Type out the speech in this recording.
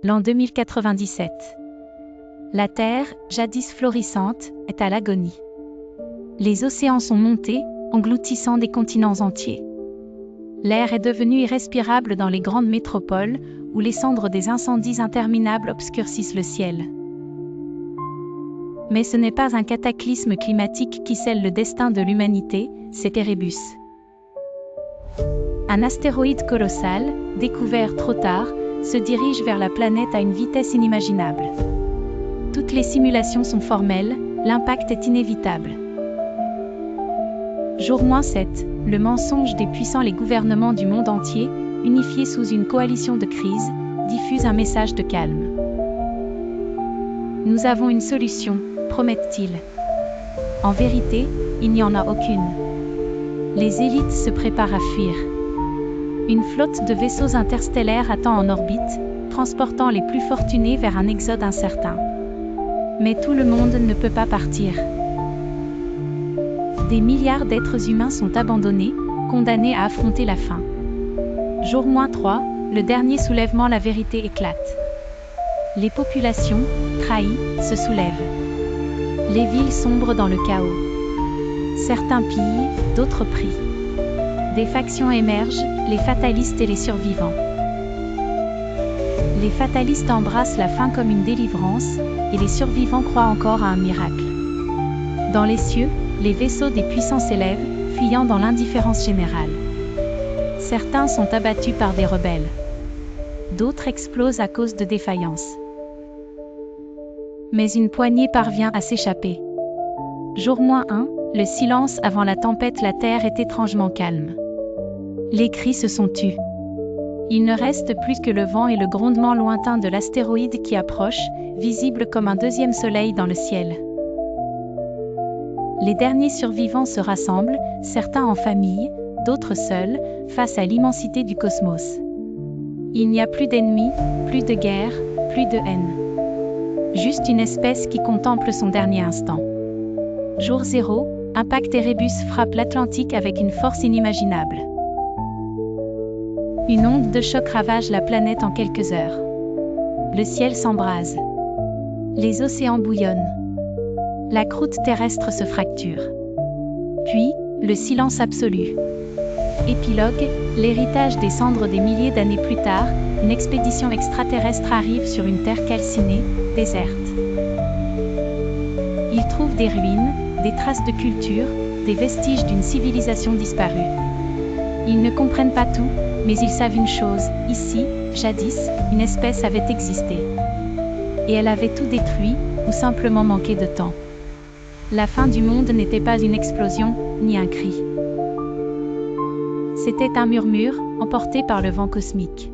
L'an 2097. La Terre, jadis florissante, est à l'agonie. Les océans sont montés, engloutissant des continents entiers. L'air est devenu irrespirable dans les grandes métropoles, où les cendres des incendies interminables obscurcissent le ciel. Mais ce n'est pas un cataclysme climatique qui scelle le destin de l'humanité, c'est Erebus. Un astéroïde colossal, découvert trop tard, se dirige vers la planète à une vitesse inimaginable. Toutes les simulations sont formelles, l'impact est inévitable. Jour -7, le mensonge des puissants les gouvernements du monde entier, unifiés sous une coalition de crise, diffuse un message de calme. Nous avons une solution, promettent-ils. En vérité, il n'y en a aucune. Les élites se préparent à fuir. Une flotte de vaisseaux interstellaires attend en orbite, transportant les plus fortunés vers un exode incertain. Mais tout le monde ne peut pas partir. Des milliards d'êtres humains sont abandonnés, condamnés à affronter la faim. Jour -3, le dernier soulèvement, la vérité éclate. Les populations, trahies, se soulèvent. Les villes sombrent dans le chaos. Certains pillent, d'autres prient. Des factions émergent, les fatalistes et les survivants. Les fatalistes embrassent la faim comme une délivrance, et les survivants croient encore à un miracle. Dans les cieux, les vaisseaux des puissants s'élèvent, fuyant dans l'indifférence générale. Certains sont abattus par des rebelles. D'autres explosent à cause de défaillances. Mais une poignée parvient à s'échapper. Jour -1, le silence avant la tempête, la terre est étrangement calme. Les cris se sont tus. Il ne reste plus que le vent et le grondement lointain de l'astéroïde qui approche, visible comme un deuxième soleil dans le ciel. Les derniers survivants se rassemblent, certains en famille, d'autres seuls, face à l'immensité du cosmos. Il n'y a plus d'ennemis, plus de guerre, plus de haine. Juste une espèce qui contemple son dernier instant. Jour 0, impact Erebus frappe l'Atlantique avec une force inimaginable. Une onde de choc ravage la planète en quelques heures. Le ciel s'embrase. Les océans bouillonnent. La croûte terrestre se fracture. Puis, le silence absolu. Épilogue, l'héritage des cendres des milliers d'années plus tard, une expédition extraterrestre arrive sur une terre calcinée, déserte. Ils trouvent des ruines, des traces de culture, des vestiges d'une civilisation disparue. Ils ne comprennent pas tout, mais ils savent une chose, ici, jadis, une espèce avait existé. Et elle avait tout détruit, ou simplement manqué de temps. La fin du monde n'était pas une explosion, ni un cri. C'était un murmure, emporté par le vent cosmique.